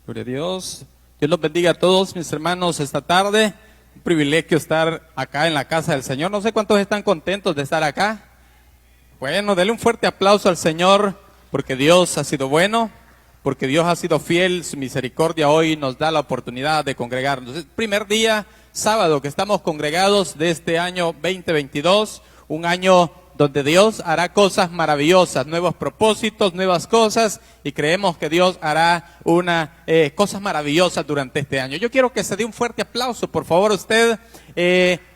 Gloria a Dios. Dios los bendiga a todos mis hermanos esta tarde. Un privilegio estar acá en la casa del Señor. No sé cuántos están contentos de estar acá. Bueno, denle un fuerte aplauso al Señor porque Dios ha sido bueno, porque Dios ha sido fiel. Su misericordia hoy nos da la oportunidad de congregarnos. Es el primer día, sábado, que estamos congregados de este año 2022, un año donde Dios hará cosas maravillosas, nuevos propósitos, nuevas cosas, y creemos que Dios hará cosas maravillosas durante este año. Yo quiero que se dé un fuerte aplauso, por favor, usted,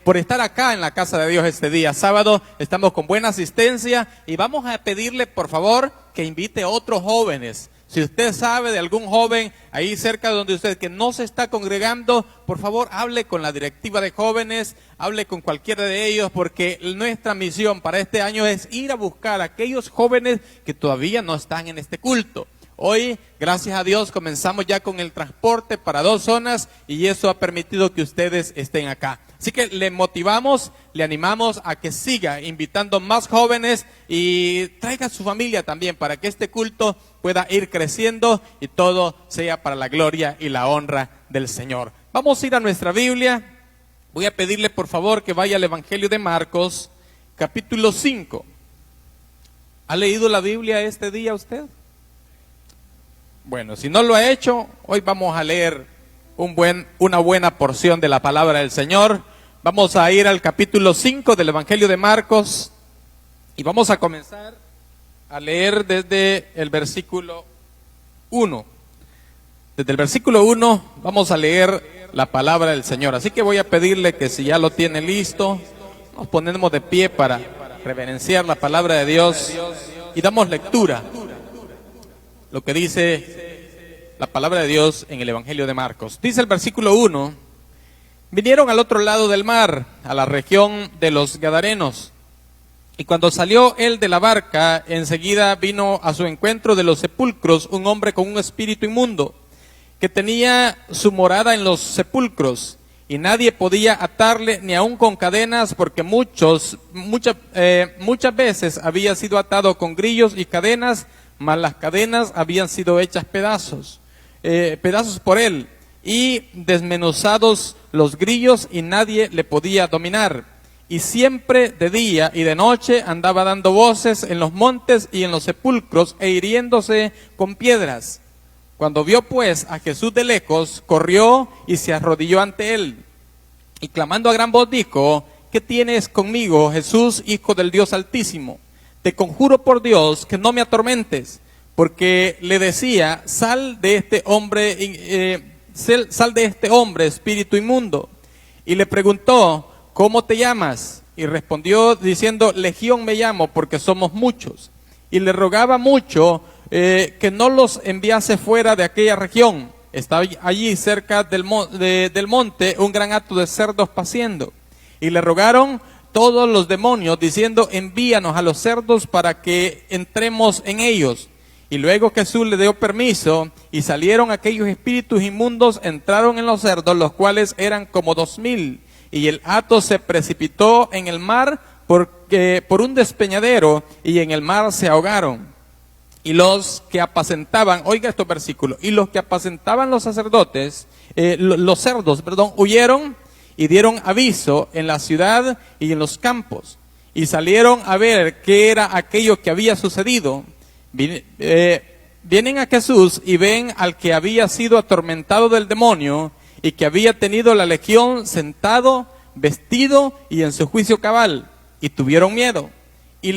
por estar acá en la casa de Dios este día sábado. Estamos con buena asistencia y vamos a pedirle, por favor, que invite a otros jóvenes. Si usted sabe de algún joven ahí cerca de donde usted que no se está congregando, por favor hable con la directiva de jóvenes, hable con cualquiera de ellos, porque nuestra misión para este año es ir a buscar a aquellos jóvenes que todavía no están en este culto. Hoy, gracias a Dios, comenzamos ya con el transporte para 2 zonas y eso ha permitido que ustedes estén acá. Así que le motivamos, le animamos a que siga invitando más jóvenes y traiga a su familia también para que este culto pueda ir creciendo y todo sea para la gloria y la honra del Señor. Vamos a ir a nuestra Biblia. Voy a pedirle por favor que vaya al Evangelio de Marcos, capítulo 5. ¿Ha leído la Biblia este día usted? Bueno, si no lo ha hecho, hoy vamos a leer una buena porción de la palabra del Señor. Vamos a ir al capítulo 5 del Evangelio de Marcos y vamos a comenzar a leer desde el versículo 1. Desde el versículo 1 vamos a leer la palabra del Señor. Así que voy a pedirle que si ya lo tiene listo, nos ponemos de pie para reverenciar la palabra de Dios y damos lectura. Lo que dice la palabra de Dios en el Evangelio de Marcos. Dice el versículo 1, vinieron al otro lado del mar, a la región de los Gadarenos, y cuando salió él de la barca, enseguida vino a su encuentro de los sepulcros un hombre con un espíritu inmundo, que tenía su morada en los sepulcros, y nadie podía atarle ni aun con cadenas, porque muchas veces había sido atado con grillos y cadenas, mas las cadenas habían sido hechas pedazos por él, y desmenuzados los grillos, y nadie le podía dominar. Y siempre de día y de noche andaba dando voces en los montes y en los sepulcros, e hiriéndose con piedras. Cuando vio pues a Jesús de lejos, corrió y se arrodilló ante él, y clamando a gran voz dijo: ¿Qué tienes conmigo, Jesús, Hijo del Dios Altísimo? Te conjuro por Dios que no me atormentes, porque le decía: sal de este hombre, espíritu inmundo. Y le preguntó: ¿cómo te llamas? Y respondió diciendo: Legión me llamo, porque somos muchos. Y le rogaba mucho que no los enviase fuera de aquella región. Estaba allí cerca del monte un gran hato de cerdos paciendo. Y le rogaron todos los demonios, diciendo: envíanos a los cerdos para que entremos en ellos. Y luego Jesús le dio permiso, y salieron aquellos espíritus inmundos, entraron en los cerdos, los cuales eran como 2000. Y el hato se precipitó en el mar por un despeñadero, y en el mar se ahogaron. Y los que apacentaban, oiga estos versículos, y los que apacentaban los cerdos, huyeron y dieron aviso en la ciudad y en los campos, y salieron a ver qué era aquello que había sucedido. Vienen a Jesús y ven al que había sido atormentado del demonio y que había tenido la legión sentado, vestido y en su juicio cabal, y tuvieron miedo. Y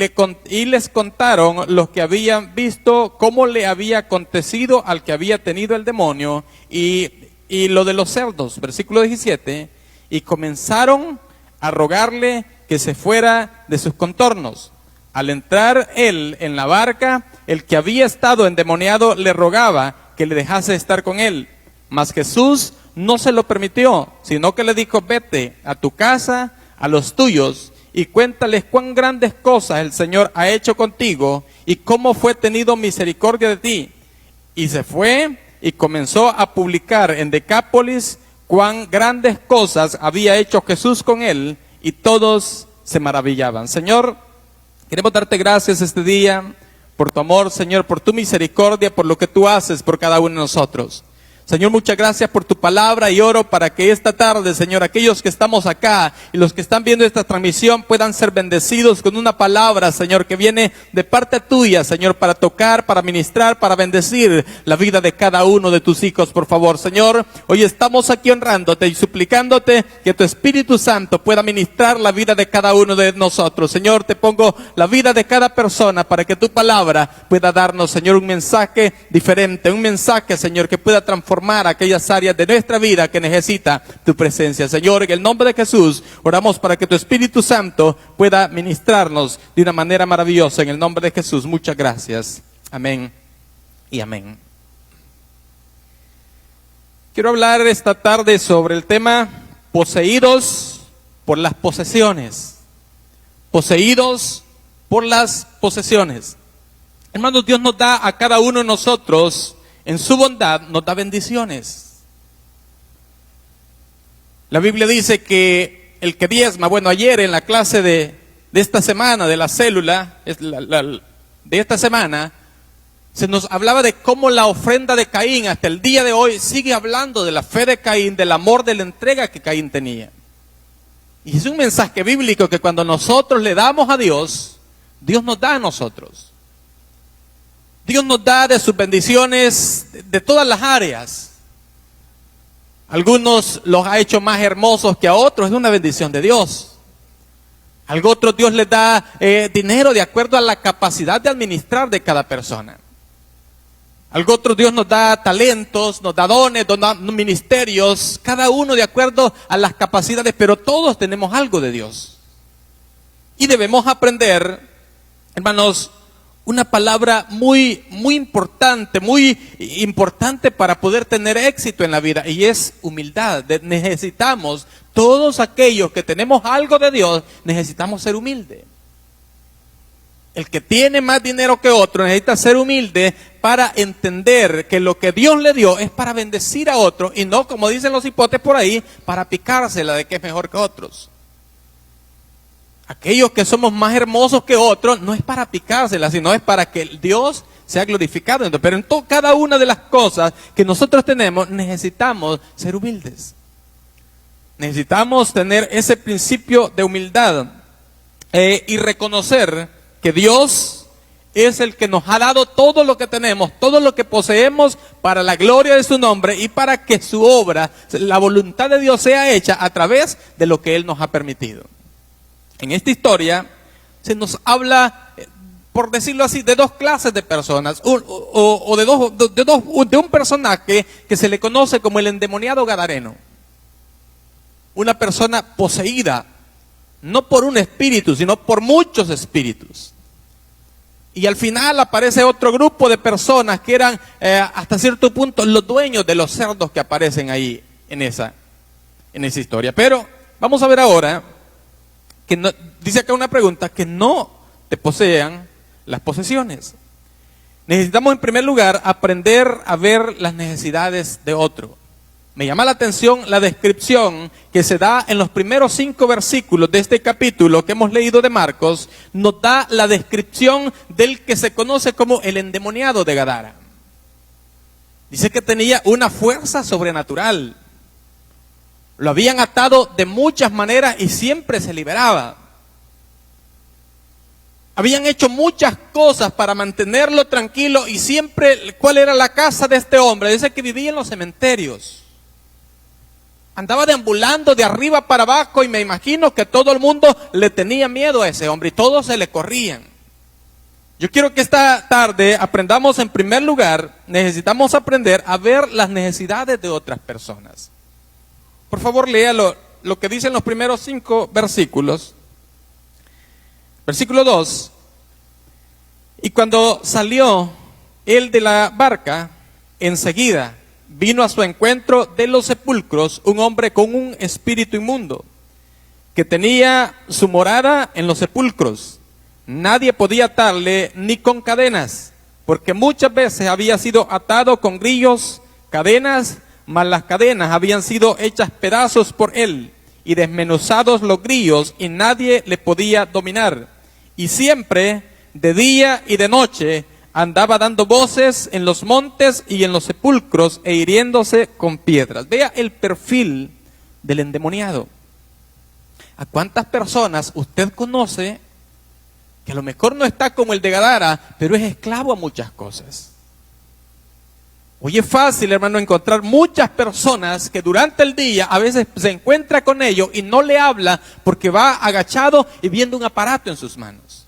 les contaron los que habían visto cómo le había acontecido al que había tenido el demonio y lo de los cerdos, versículo 17, y comenzaron a rogarle que se fuera de sus contornos. Al entrar él en la barca, el que había estado endemoniado le rogaba que le dejase estar con él. Mas Jesús no se lo permitió, sino que le dijo: vete a tu casa, a los tuyos, y cuéntales cuán grandes cosas el Señor ha hecho contigo, y cómo fue tenido misericordia de ti. Y se fue y comenzó a publicar en Decápolis cuán grandes cosas había hecho Jesús con él, y todos se maravillaban. Señor, queremos darte gracias este día por tu amor, Señor, por tu misericordia, por lo que tú haces por cada uno de nosotros. Señor, muchas gracias por tu palabra y oro para que esta tarde, Señor, aquellos que estamos acá y los que están viendo esta transmisión puedan ser bendecidos con una palabra, Señor, que viene de parte tuya, Señor, para tocar, para ministrar, para bendecir la vida de cada uno de tus hijos, por favor. Señor, hoy estamos aquí honrándote y suplicándote que tu Espíritu Santo pueda ministrar la vida de cada uno de nosotros. Señor, te pongo la vida de cada persona para que tu palabra pueda darnos, Señor, un mensaje diferente, un mensaje, Señor, que pueda transformar aquellas áreas de nuestra vida que necesita tu presencia. Señor, en el nombre de Jesús, oramos para que tu Espíritu Santo pueda ministrarnos de una manera maravillosa. En el nombre de Jesús, muchas gracias. Amén y amén. Quiero hablar esta tarde sobre el tema poseídos por las posesiones. Poseídos por las posesiones. Hermanos, Dios nos da a cada uno de nosotros, en su bondad, nos da bendiciones. La Biblia dice que el que diezma, bueno, ayer en la clase de esta semana, de la célula, de esta semana, se nos hablaba de cómo la ofrenda de Caín hasta el día de hoy sigue hablando de la fe de Caín, del amor, de la entrega que Caín tenía. Y es un mensaje bíblico que cuando nosotros le damos a Dios, Dios nos da a nosotros. Dios nos da de sus bendiciones de todas las áreas. Algunos los ha hecho más hermosos que a otros, es una bendición de Dios. A otros Dios les da dinero de acuerdo a la capacidad de administrar de cada persona. A otros Dios nos da talentos, nos da dones, nos da ministerios, cada uno de acuerdo a las capacidades, pero todos tenemos algo de Dios. Y debemos aprender, hermanos, una palabra muy importante para poder tener éxito en la vida, y es humildad. Necesitamos, todos aquellos que tenemos algo de Dios, necesitamos ser humildes. El que tiene más dinero que otro necesita ser humilde para entender que lo que Dios le dio es para bendecir a otro y no, como dicen los hipotes por ahí, para picársela de que es mejor que otros. Aquellos que somos más hermosos que otros, no es para picársela, sino es para que Dios sea glorificado. Pero en cada una de las cosas que nosotros tenemos, necesitamos ser humildes. Necesitamos tener ese principio de humildad y reconocer que Dios es el que nos ha dado todo lo que tenemos, todo lo que poseemos para la gloria de su nombre y para que su obra, la voluntad de Dios sea hecha a través de lo que Él nos ha permitido. En esta historia se nos habla, por decirlo así, de dos clases de personas, de un personaje que se le conoce como el endemoniado gadareno. Una persona poseída, no por un espíritu, sino por muchos espíritus. Y al final aparece otro grupo de personas que eran hasta cierto punto los dueños de los cerdos que aparecen ahí en esa historia. Pero vamos a ver ahora que no, dice acá una pregunta, que no te posean las posesiones. Necesitamos en primer lugar aprender a ver las necesidades de otro. Me llama la atención la descripción que se da en los primeros 5 versículos de este capítulo que hemos leído de Marcos. Nos da la descripción del que se conoce como el endemoniado de Gadara. Dice que tenía una fuerza sobrenatural. Lo habían atado de muchas maneras y siempre se liberaba. Habían hecho muchas cosas para mantenerlo tranquilo y siempre, ¿cuál era la casa de este hombre? Dice que vivía en los cementerios. Andaba deambulando de arriba para abajo y me imagino que todo el mundo le tenía miedo a ese hombre y todos se le corrían. Yo quiero que esta tarde aprendamos en primer lugar, necesitamos aprender a ver las necesidades de otras personas. Por favor, léalo, lo que dicen los primeros 5 versículos. Versículo 2. Y cuando salió él de la barca, enseguida vino a su encuentro de los sepulcros un hombre con un espíritu inmundo, que tenía su morada en los sepulcros. Nadie podía atarle ni con cadenas, porque muchas veces había sido atado con grillos, cadenas, mas las cadenas habían sido hechas pedazos por él, y desmenuzados los grillos, y nadie le podía dominar. Y siempre, de día y de noche, andaba dando voces en los montes y en los sepulcros e hiriéndose con piedras. Vea el perfil del endemoniado. ¿A cuántas personas usted conoce que a lo mejor no está como el de Gadara, pero es esclavo a muchas cosas? Hoy es fácil, hermano, encontrar muchas personas que durante el día a veces se encuentra con ellos y no le habla porque va agachado y viendo un aparato en sus manos.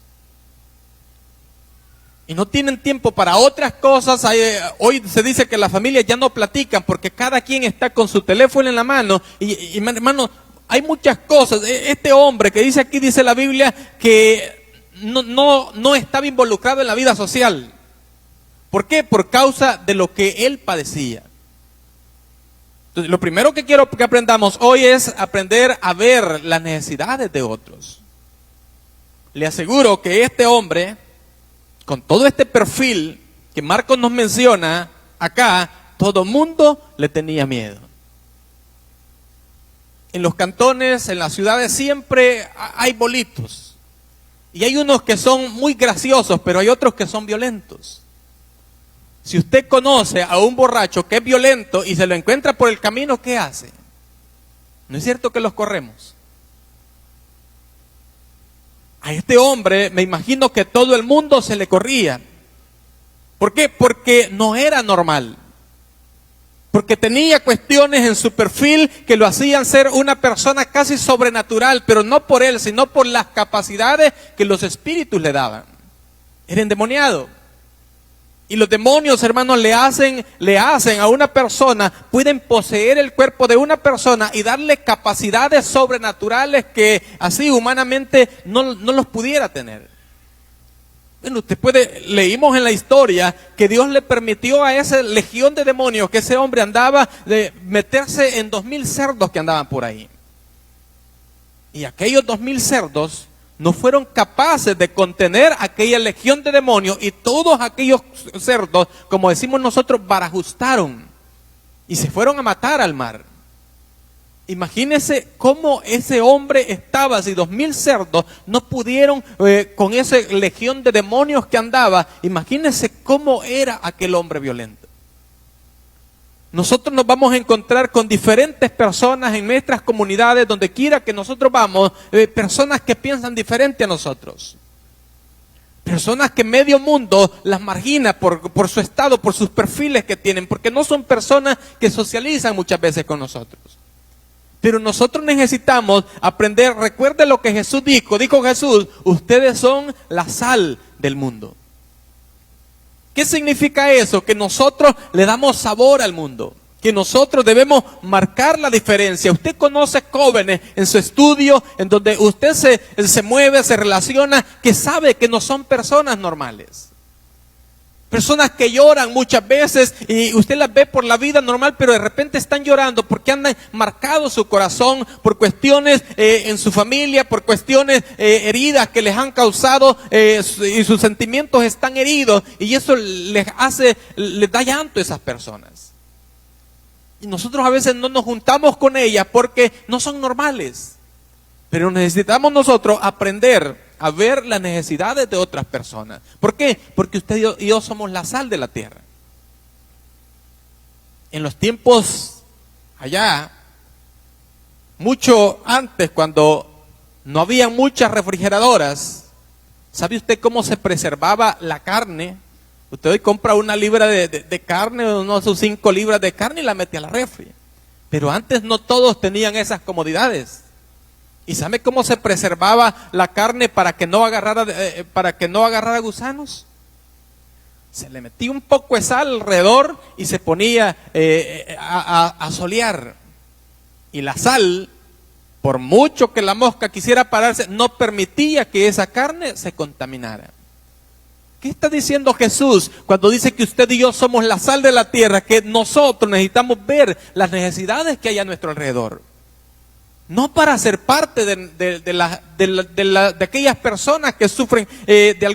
Y no tienen tiempo para otras cosas. Hoy se dice que las familias ya no platican porque cada quien está con su teléfono en la mano. Y hermano, hay muchas cosas. Este hombre que dice aquí, dice la Biblia, que no estaba involucrado en la vida social. ¿Por qué? Por causa de lo que él padecía. Entonces, lo primero que quiero que aprendamos hoy es aprender a ver las necesidades de otros. Le aseguro que este hombre, con todo este perfil que Marcos nos menciona acá, todo mundo le tenía miedo. En los cantones, en las ciudades siempre hay bolitos. Y hay unos que son muy graciosos, pero hay otros que son violentos. Si usted conoce a un borracho que es violento y se lo encuentra por el camino, ¿qué hace? ¿No es cierto que los corremos? A este hombre me imagino que todo el mundo se le corría. ¿Por qué? Porque no era normal. Porque tenía cuestiones en su perfil que lo hacían ser una persona casi sobrenatural, pero no por él, sino por las capacidades que los espíritus le daban. Era endemoniado. Y los demonios, hermanos, le hacen a una persona, pueden poseer el cuerpo de una persona y darle capacidades sobrenaturales que así humanamente no los pudiera tener. Bueno, leímos en la historia que Dios le permitió a esa legión de demonios que ese hombre andaba de meterse en 2000 cerdos que andaban por ahí. Y aquellos 2000 cerdos no fueron capaces de contener aquella legión de demonios y todos aquellos cerdos, como decimos nosotros, barajustaron y se fueron a matar al mar. Imagínense cómo ese hombre estaba, si 2000 cerdos no pudieron con esa legión de demonios que andaba, imagínense cómo era aquel hombre violento. Nosotros nos vamos a encontrar con diferentes personas en nuestras comunidades, donde quiera que nosotros vamos, personas que piensan diferente a nosotros. Personas que medio mundo las margina por su estado, por sus perfiles que tienen, porque no son personas que socializan muchas veces con nosotros. Pero nosotros necesitamos aprender, recuerde lo que Jesús dijo Jesús, ustedes son la sal del mundo. ¿Qué significa eso? Que nosotros le damos sabor al mundo, que nosotros debemos marcar la diferencia. Usted conoce jóvenes en su estudio, en donde usted se mueve, se relaciona, que sabe que no son personas normales. Personas que lloran muchas veces y usted las ve por la vida normal, pero de repente están llorando porque han marcado su corazón por cuestiones en su familia, por cuestiones heridas que les han causado y sus sentimientos están heridos y eso les da llanto a esas personas. Y nosotros a veces no nos juntamos con ellas porque no son normales, pero necesitamos nosotros aprender a ver las necesidades de otras personas. ¿Por qué? Porque usted y yo somos la sal de la tierra. En los tiempos allá, mucho antes, cuando no había muchas refrigeradoras, ¿sabe usted cómo se preservaba la carne? Usted hoy compra una libra de carne, unos 5 libras de carne y la mete a la refri. Pero antes no todos tenían esas comodidades. ¿Y sabe cómo se preservaba la carne para que no agarrara gusanos? Se le metía un poco de sal alrededor y se ponía a solear. Y la sal, por mucho que la mosca quisiera pararse, no permitía que esa carne se contaminara. ¿Qué está diciendo Jesús cuando dice que usted y yo somos la sal de la tierra? Que nosotros necesitamos ver las necesidades que hay a nuestro alrededor. No para ser parte de aquellas personas que sufren de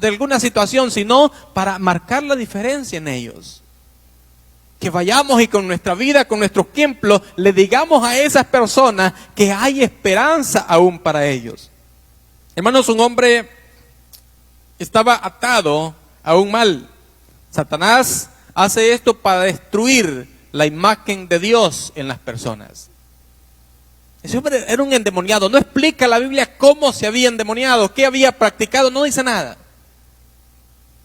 alguna situación, sino para marcar la diferencia en ellos. Que vayamos y con nuestra vida, con nuestro ejemplo, le digamos a esas personas que hay esperanza aún para ellos. Hermanos, un hombre estaba atado a un mal. Satanás hace esto para destruir la imagen de Dios en las personas. Ese hombre era un endemoniado. No explica la Biblia cómo se había endemoniado, qué había practicado, no dice nada.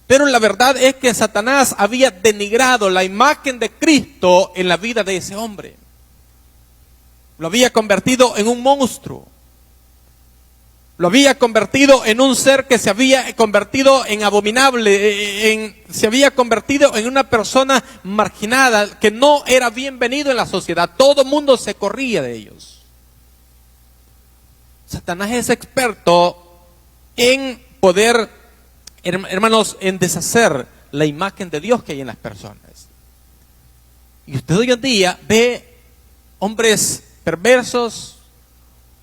Pero la verdad es que Satanás había denigrado la imagen de Cristo en la vida de ese hombre. Lo había convertido en un monstruo. Lo había convertido en un ser que se había convertido en abominable, se había convertido en una persona marginada, que no era bienvenido en la sociedad. Todo el mundo se corría de ellos. Satanás es experto en poder, hermanos, en deshacer la imagen de Dios que hay en las personas. Y usted hoy en día ve hombres perversos,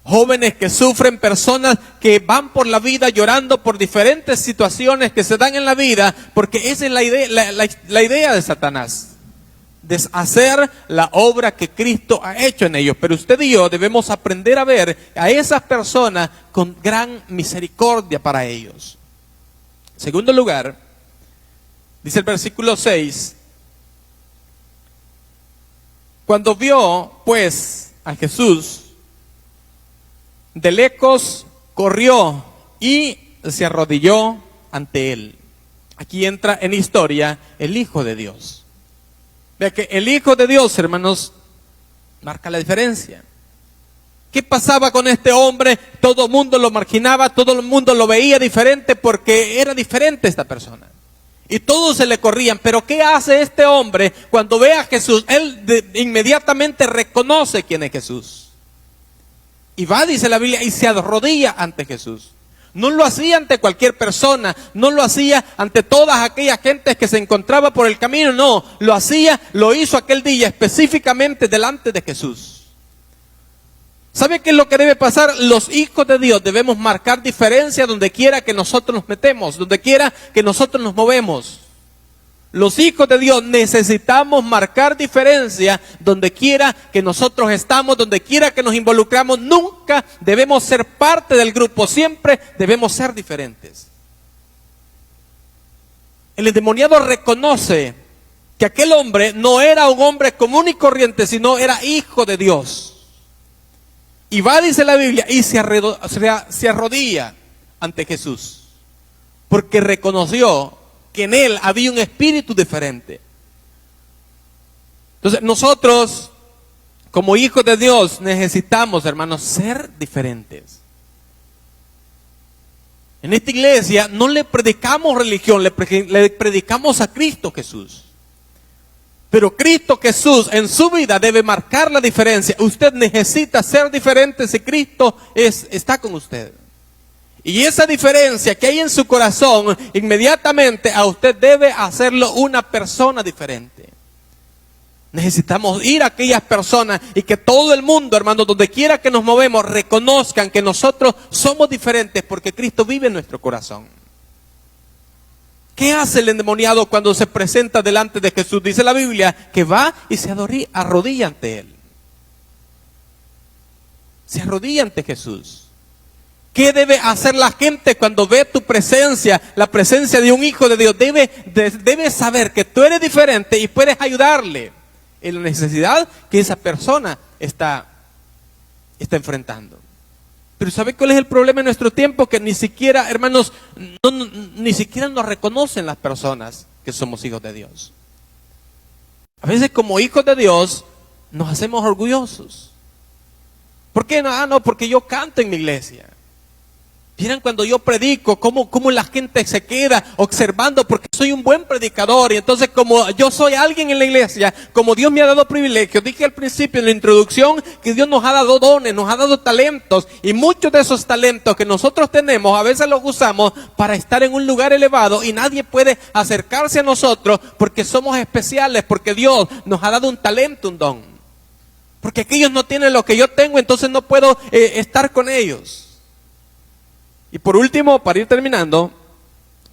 jóvenes que sufren, personas que van por la vida llorando por diferentes situaciones que se dan en la vida, porque esa es la idea de Satanás. Deshacer la obra que Cristo ha hecho en ellos. Pero usted y yo debemos aprender a ver a esas personas con gran misericordia para ellos. En segundo lugar, dice el versículo 6, cuando vio pues a Jesús, de lejos corrió y se arrodilló ante él. Aquí entra en historia el Hijo de Dios. Vea que el Hijo de Dios, hermanos, marca la diferencia. ¿Qué pasaba con este hombre? Todo el mundo lo marginaba, todo el mundo lo veía diferente porque era diferente esta persona. Y todos se le corrían. Pero ¿qué hace este hombre cuando ve a Jesús? Él inmediatamente reconoce quién es Jesús. Y va, dice la Biblia, y se arrodilla ante Jesús. No lo hacía ante cualquier persona, no lo hacía ante todas aquellas gentes que se encontraba por el camino, no, lo hizo aquel día específicamente delante de Jesús. ¿Sabe qué es lo que debe pasar? Los hijos de Dios debemos marcar diferencia donde quiera que nosotros nos metemos, donde quiera que nosotros nos movemos. Los hijos de Dios necesitamos marcar diferencia donde quiera que nosotros estamos, donde quiera que nos involucramos. Nunca debemos ser parte del grupo, siempre debemos ser diferentes. El endemoniado reconoce que aquel hombre no era un hombre común y corriente, sino era hijo de Dios. Y va, dice la Biblia, y se arrodilla ante Jesús, porque reconoció que en él había un espíritu diferente. Entonces nosotros, como hijos de Dios, necesitamos, hermanos, ser diferentes. En esta iglesia no le predicamos religión, le predicamos a Cristo Jesús. Pero Cristo Jesús en su vida debe marcar la diferencia. Usted necesita ser diferente si Cristo está con usted. Y esa diferencia que hay en su corazón, inmediatamente a usted debe hacerlo una persona diferente. Necesitamos ir a aquellas personas y que todo el mundo, hermano, donde quiera que nos movemos, reconozcan que nosotros somos diferentes porque Cristo vive en nuestro corazón. ¿Qué hace el endemoniado cuando se presenta delante de Jesús? Dice la Biblia que va y se arrodilla ante él. Se arrodilla ante Jesús. ¿Qué debe hacer la gente cuando ve tu presencia, la presencia de un hijo de Dios? Debe saber que tú eres diferente y puedes ayudarle en la necesidad que esa persona está enfrentando. Pero ¿sabe cuál es el problema en nuestro tiempo? Que ni siquiera, hermanos, ni siquiera nos reconocen las personas que somos hijos de Dios. A veces como hijos de Dios nos hacemos orgullosos. ¿Por qué? No, porque yo canto en mi iglesia. Miren cuando yo predico, cómo la gente se queda observando porque soy un buen predicador. Y entonces como yo soy alguien en la iglesia, como Dios me ha dado privilegios, dije al principio en la introducción que Dios nos ha dado dones, nos ha dado talentos. Y muchos de esos talentos que nosotros tenemos, a veces los usamos para estar en un lugar elevado. Y nadie puede acercarse a nosotros porque somos especiales, porque Dios nos ha dado un talento, un don. Porque aquellos no tienen lo que yo tengo, entonces no puedo estar con ellos. Y por último, para ir terminando,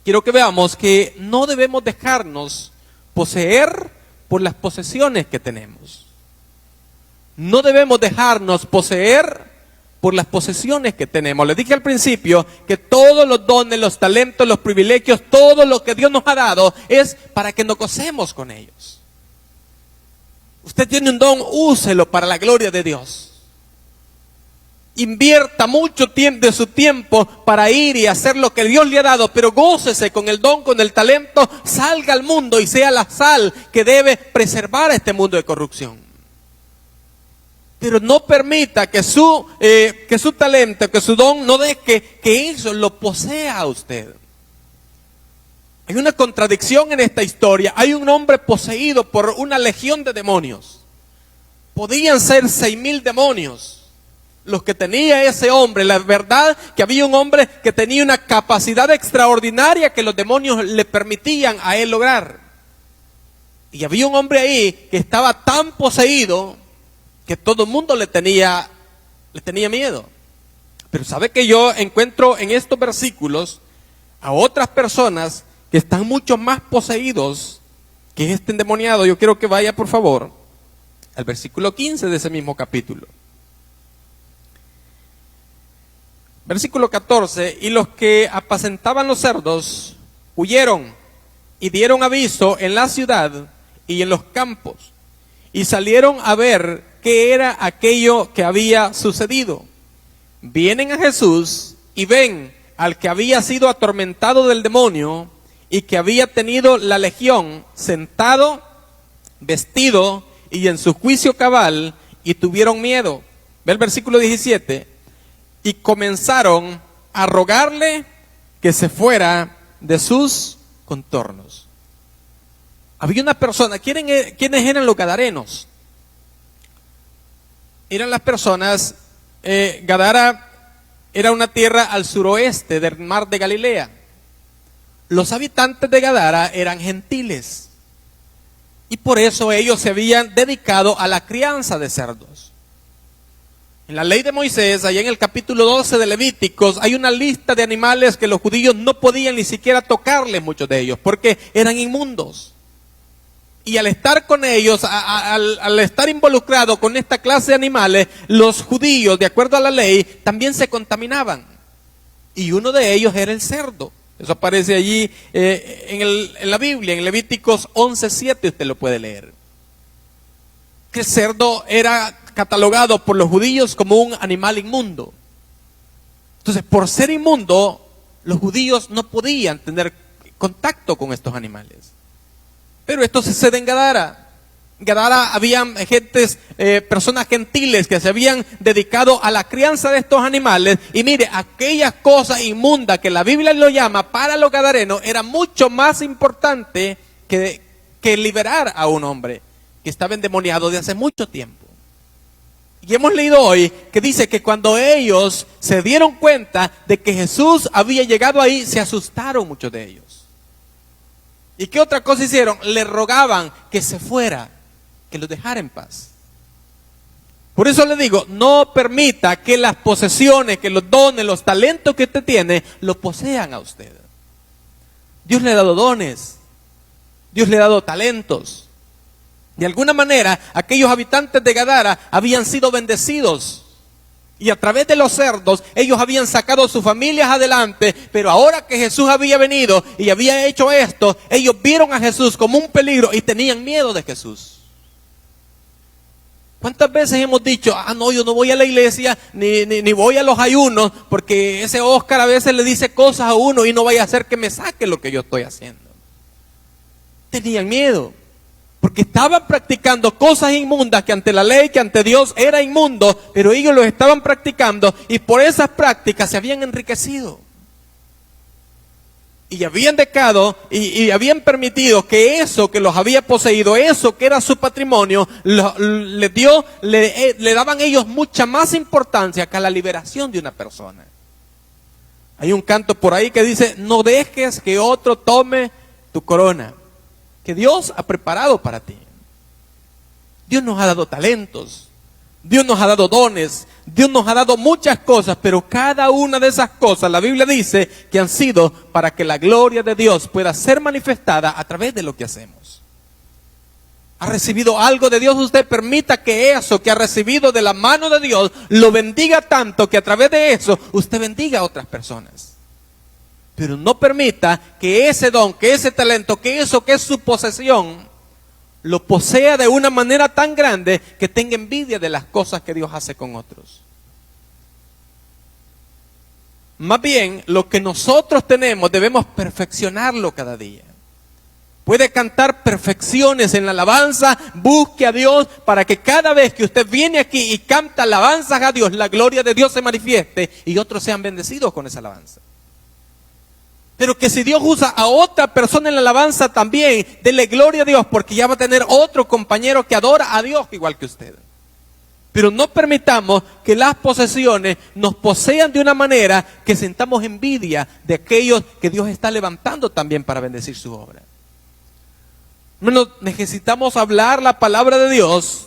quiero que veamos que no debemos dejarnos poseer por las posesiones que tenemos. No debemos dejarnos poseer por las posesiones que tenemos. Les dije al principio que todos los dones, los talentos, los privilegios, todo lo que Dios nos ha dado es para que nos gocemos con ellos. Usted tiene un don, úselo para la gloria de Dios. Invierta mucho tiempo de su tiempo para ir y hacer lo que Dios le ha dado, pero gócese con el don, con el talento, salga al mundo y sea la sal que debe preservar a este mundo de corrupción. Pero no permita que su talento, que su don, no deje que eso lo posea a usted. Hay una contradicción en esta historia. Hay un hombre poseído por una legión de demonios. Podían ser 6,000 demonios los que tenía ese hombre. La verdad que había un hombre que tenía una capacidad extraordinaria que los demonios le permitían a él lograr. Y había un hombre ahí que estaba tan poseído que todo el mundo le tenía miedo. Pero ¿sabe que yo encuentro en estos versículos a otras personas que están mucho más poseídos que este endemoniado? Yo quiero que vaya, por favor, al versículo 15 de ese mismo capítulo. Versículo 14, y los que apacentaban los cerdos huyeron y dieron aviso en la ciudad y en los campos, y salieron a ver qué era aquello que había sucedido. Vienen a Jesús y ven al que había sido atormentado del demonio y que había tenido la legión sentado, vestido y en su juicio cabal, y tuvieron miedo. Ve el versículo 17. Y comenzaron a rogarle que se fuera de sus contornos. Había una persona, ¿quiénes eran los gadarenos? Eran las personas, Gadara era una tierra al suroeste del mar de Galilea. Los habitantes de Gadara eran gentiles y por eso ellos se habían dedicado a la crianza de cerdos. En la ley de Moisés, allá en el capítulo 12 de Levíticos, hay una lista de animales que los judíos no podían ni siquiera tocarles, muchos de ellos, porque eran inmundos. Y al estar con ellos, al estar involucrado con esta clase de animales, los judíos, de acuerdo a la ley, también se contaminaban. Y uno de ellos era el cerdo. Eso aparece allí en la Biblia, en Levíticos 11:7, usted lo puede leer. Que el cerdo era catalogado por los judíos como un animal inmundo. Entonces, por ser inmundo, los judíos no podían tener contacto con estos animales. Pero esto sucede en Gadara. En Gadara habían personas gentiles que se habían dedicado a la crianza de estos animales. Y mire, aquellas cosas inmundas que la Biblia lo llama para los gadarenos era mucho más importante que liberar a un hombre que estaba endemoniado de hace mucho tiempo. Y hemos leído hoy que dice que cuando ellos se dieron cuenta de que Jesús había llegado ahí, se asustaron muchos de ellos. ¿Y qué otra cosa hicieron? Le rogaban que se fuera, que los dejara en paz. Por eso le digo, no permita que las posesiones, que los dones, los talentos que usted tiene, lo posean a usted. Dios le ha dado dones, Dios le ha dado talentos. De alguna manera, aquellos habitantes de Gadara habían sido bendecidos. Y a través de los cerdos, ellos habían sacado sus familias adelante. Pero ahora que Jesús había venido y había hecho esto, ellos vieron a Jesús como un peligro y tenían miedo de Jesús. ¿Cuántas veces hemos dicho, no, yo no voy a la iglesia, ni voy a los ayunos, porque ese Oscar a veces le dice cosas a uno y no vaya a hacer que me saque lo que yo estoy haciendo? Tenían miedo. Porque estaban practicando cosas inmundas que ante la ley, que ante Dios era inmundo, pero ellos lo estaban practicando y por esas prácticas se habían enriquecido. Y habían dejado y habían permitido que eso que los había poseído, eso que era su patrimonio, le daban ellos mucha más importancia que a la liberación de una persona. Hay un canto por ahí que dice, no dejes que otro tome tu corona, que Dios ha preparado para ti. Dios nos ha dado talentos, Dios nos ha dado dones, Dios nos ha dado muchas cosas, pero cada una de esas cosas, la Biblia dice que han sido para que la gloria de Dios pueda ser manifestada a través de lo que hacemos. ha recibido algo de Dios, usted permita que eso que ha recibido de la mano de Dios lo bendiga tanto que a través de eso usted bendiga a otras personas. Pero no permita que ese don, que ese talento, que eso que es su posesión, lo posea de una manera tan grande que tenga envidia de las cosas que Dios hace con otros. Más bien, lo que nosotros tenemos debemos perfeccionarlo cada día. Puede cantar perfecciones en la alabanza, busque a Dios para que cada vez que usted viene aquí y canta alabanzas a Dios, la gloria de Dios se manifieste y otros sean bendecidos con esa alabanza. Pero que si Dios usa a otra persona en la alabanza también, dele gloria a Dios porque ya va a tener otro compañero que adora a Dios igual que usted. Pero no permitamos que las posesiones nos posean de una manera que sintamos envidia de aquellos que Dios está levantando también para bendecir su obra. Necesitamos hablar la palabra de Dios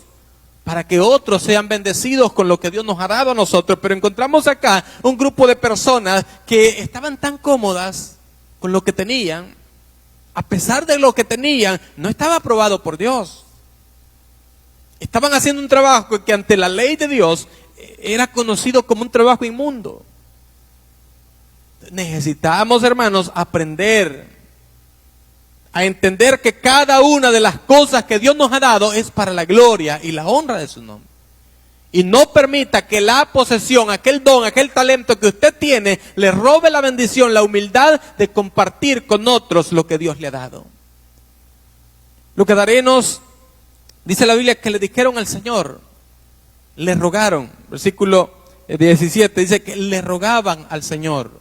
para que otros sean bendecidos con lo que Dios nos ha dado a nosotros. Pero encontramos acá un grupo de personas que estaban tan cómodas con lo que tenían, a pesar de lo que tenían, no estaba aprobado por Dios. Estaban haciendo un trabajo que ante la ley de Dios era conocido como un trabajo inmundo. Necesitamos, hermanos, aprender a entender que cada una de las cosas que Dios nos ha dado es para la gloria y la honra de su nombre. Y no permita que la posesión, aquel don, aquel talento que usted tiene, le robe la bendición, la humildad de compartir con otros lo que Dios le ha dado. Los gadarenos, dice la Biblia, que le dijeron al Señor, le rogaron, versículo 17, dice que le rogaban al Señor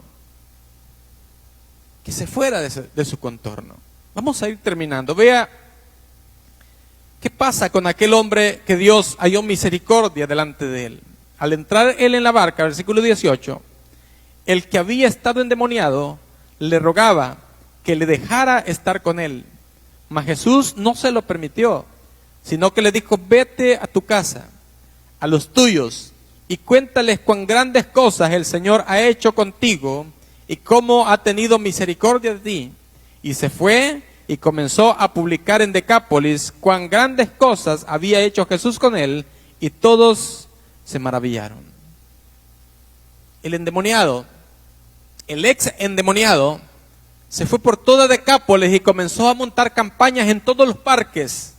que se fuera de su contorno. Vamos a ir terminando. Vea qué pasa con aquel hombre que Dios halló misericordia delante de él. Al entrar él en la barca, versículo 18, el que había estado endemoniado le rogaba que le dejara estar con él. Mas Jesús no se lo permitió, sino que le dijo, vete a tu casa, a los tuyos, y cuéntales cuán grandes cosas el Señor ha hecho contigo y cómo ha tenido misericordia de ti. Y se fue y comenzó a publicar en Decápolis cuán grandes cosas había hecho Jesús con él, y todos se maravillaron. El endemoniado, el ex endemoniado, se fue por toda Decápolis y comenzó a montar campañas en todos los parques.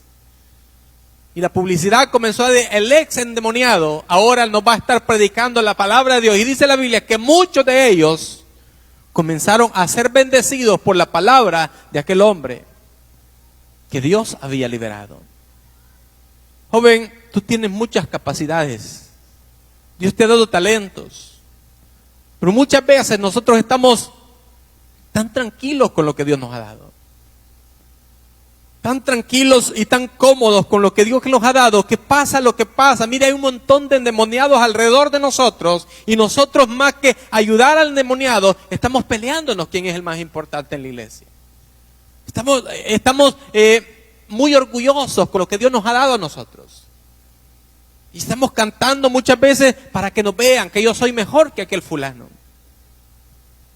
Y la publicidad comenzó el ex endemoniado ahora nos va a estar predicando la palabra de Dios. Y dice la Biblia que muchos de ellos comenzaron a ser bendecidos por la palabra de aquel hombre que Dios había liberado. Joven, tú tienes muchas capacidades. Dios te ha dado talentos. Pero muchas veces nosotros estamos tan tranquilos con lo que Dios nos ha dado. Tan tranquilos y tan cómodos con lo que Dios nos ha dado, que pasa lo que pasa. Mira, hay un montón de endemoniados alrededor de nosotros, y nosotros, más que ayudar al endemoniado, estamos peleándonos quién es el más importante en la iglesia. Estamos muy orgullosos con lo que Dios nos ha dado a nosotros. Y estamos cantando muchas veces para que nos vean que yo soy mejor que aquel fulano.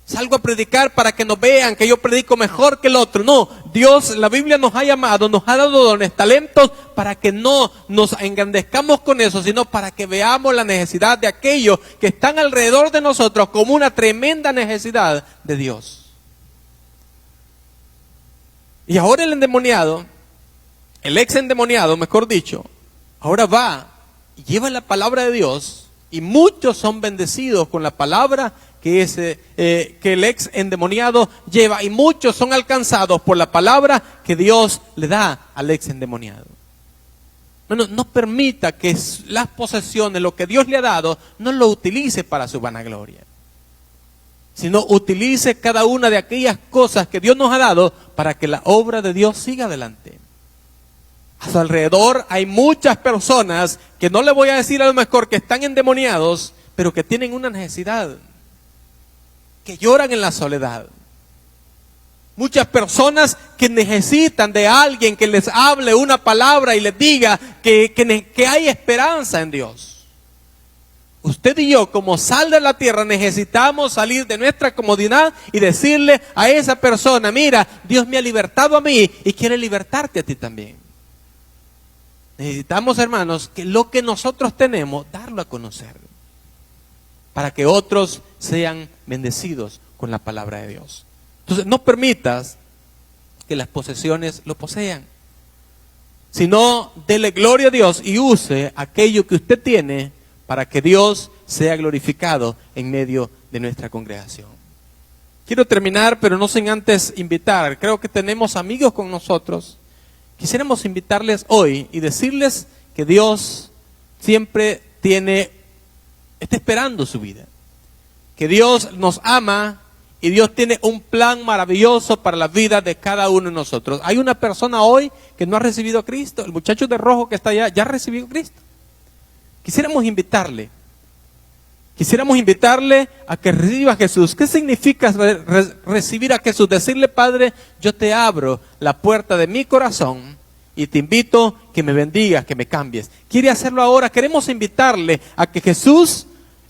Salgo a predicar para que nos vean que yo predico mejor que el otro. No, Dios, la Biblia nos ha llamado, nos ha dado dones, talentos, para que no nos engrandezcamos con eso, sino para que veamos la necesidad de aquellos que están alrededor de nosotros como una tremenda necesidad de Dios. Y ahora el endemoniado, el ex endemoniado, mejor dicho, ahora va y lleva la palabra de Dios, y muchos son bendecidos con la palabra que el ex endemoniado lleva, y muchos son alcanzados por la palabra que Dios le da al ex endemoniado. No permita que las posesiones, lo que Dios le ha dado, no lo utilice para su vanagloria, sino utilice cada una de aquellas cosas que Dios nos ha dado para que la obra de Dios siga adelante. A su alrededor hay muchas personas que no le voy a decir a lo mejor que están endemoniados, pero que tienen una necesidad, que lloran en la soledad. Muchas personas que necesitan de alguien que les hable una palabra y les diga que hay esperanza en Dios. Usted y yo, como sal de la tierra, necesitamos salir de nuestra comodidad y decirle a esa persona, mira, Dios me ha libertado a mí y quiere libertarte a ti también. necesitamos, hermanos, que lo que nosotros tenemos, darlo a conocer, para que otros sean bendecidos con la palabra de Dios. Entonces, no permitas que las posesiones lo posean, sino dele gloria a Dios y use aquello que usted tiene para que Dios sea glorificado en medio de nuestra congregación. Quiero terminar, pero no sin antes invitar. Creo que tenemos amigos con nosotros. Quisiéramos invitarles hoy y decirles que Dios siempre está esperando su vida. Que Dios nos ama y Dios tiene un plan maravilloso para la vida de cada uno de nosotros. Hay una persona hoy que no ha recibido a Cristo. El muchacho de rojo que está allá ya ha recibido a Cristo. Quisiéramos invitarle a que reciba a Jesús. ¿Qué significa recibir a Jesús? Decirle: Padre, yo te abro la puerta de mi corazón y te invito que me bendigas, que me cambies. ¿Quiere hacerlo ahora? Queremos invitarle a que Jesús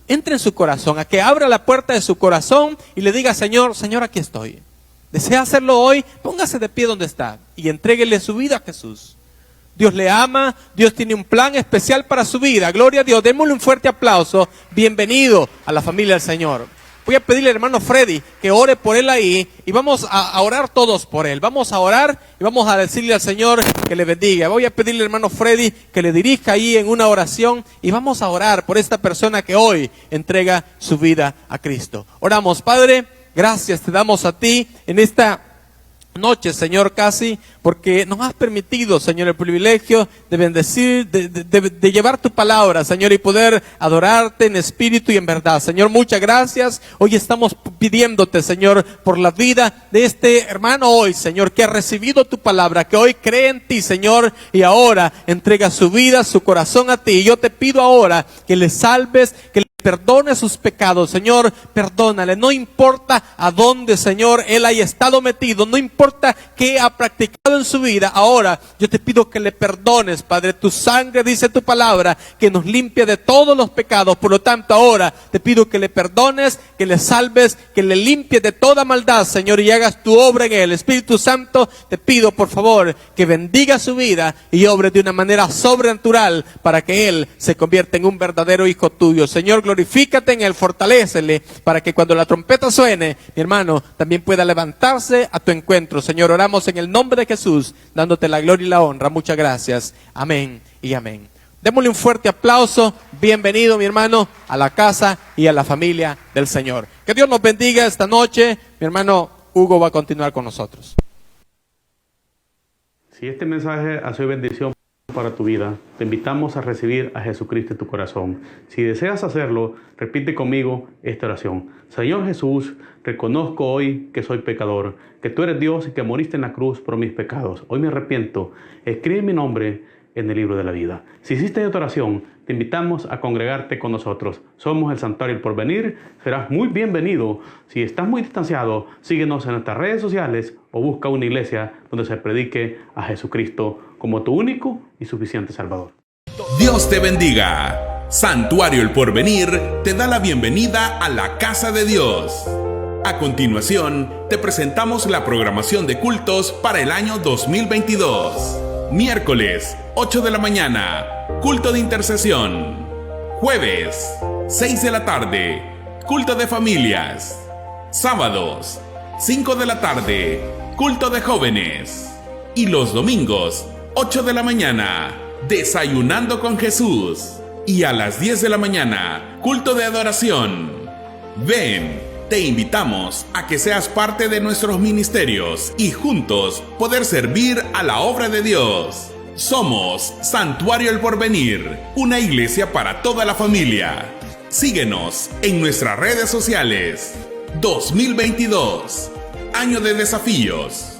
entre en su corazón, a que abra la puerta de su corazón y le diga: Señor, aquí estoy. ¿Desea hacerlo hoy? Póngase de pie donde está y entréguele su vida a Jesús. Dios le ama, Dios tiene un plan especial para su vida. Gloria a Dios, démosle un fuerte aplauso. Bienvenido a la familia del Señor. Voy a pedirle al hermano Freddy que ore por él ahí y vamos a orar todos por él. Vamos a orar y vamos a decirle al Señor que le bendiga. Voy a pedirle al hermano Freddy que le dirija ahí en una oración y vamos a orar por esta persona que hoy entrega su vida a Cristo. Oramos. Padre, gracias te damos a ti en esta noche, Señor, casi, porque nos has permitido, Señor, el privilegio de bendecir, de llevar tu palabra, Señor, y poder adorarte en espíritu y en verdad. Señor, muchas gracias. Hoy estamos pidiéndote, Señor, por la vida de este hermano hoy, Señor, que ha recibido tu palabra, que hoy cree en ti, Señor, y ahora entrega su vida, su corazón a ti. Y yo te pido ahora que le salves, que perdone sus pecados, Señor, perdónale. No importa a dónde, Señor, él haya estado metido, no importa qué ha practicado en su vida. Ahora yo te pido que le perdones, Padre. Tu sangre, dice tu palabra, que nos limpia de todos los pecados. Por lo tanto, ahora te pido que le perdones, que le salves, que le limpies de toda maldad, Señor, y hagas tu obra en él. Espíritu Santo, te pido, por favor, que bendiga su vida y obre de una manera sobrenatural para que él se convierta en un verdadero hijo tuyo. Señor, glorifícate en él, fortalécele para que cuando la trompeta suene, mi hermano también pueda levantarse a tu encuentro. Señor, oramos en el nombre de Jesús, dándote la gloria y la honra. Muchas gracias. Amén y amén. Démosle un fuerte aplauso. Bienvenido, mi hermano, a la casa y a la familia del Señor. Que Dios nos bendiga esta noche. Mi hermano Hugo va a continuar con nosotros. Si este mensaje ha sido bendición para tu vida, te invitamos a recibir a Jesucristo en tu corazón. Si deseas hacerlo, repite conmigo esta oración. Señor Jesús, reconozco hoy que soy pecador, que tú eres Dios y que moriste en la cruz por mis pecados. Hoy me arrepiento. Escribe mi nombre en el libro de la vida. Si hiciste esta oración, te invitamos a congregarte con nosotros. Somos el Santuario El Porvenir. Serás muy bienvenido. Si estás muy distanciado, síguenos en nuestras redes sociales o busca una iglesia donde se predique a Jesucristo como tu único y suficiente Salvador. Dios te bendiga. Santuario El Porvenir te da la bienvenida a la casa de Dios. A continuación, te presentamos la programación de cultos para el año 2022. Miércoles, 8 de la mañana, culto de intercesión. Jueves, 6 de la tarde, culto de familias. Sábados, 5 de la tarde, culto de jóvenes. Y los domingos, 8 de la mañana, desayunando con Jesús. Y a las 10 de la mañana, culto de adoración. Ven. Te invitamos a que seas parte de nuestros ministerios y juntos poder servir a la obra de Dios. Somos Santuario El Porvenir, una iglesia para toda la familia. Síguenos en nuestras redes sociales. 2022, año de desafíos.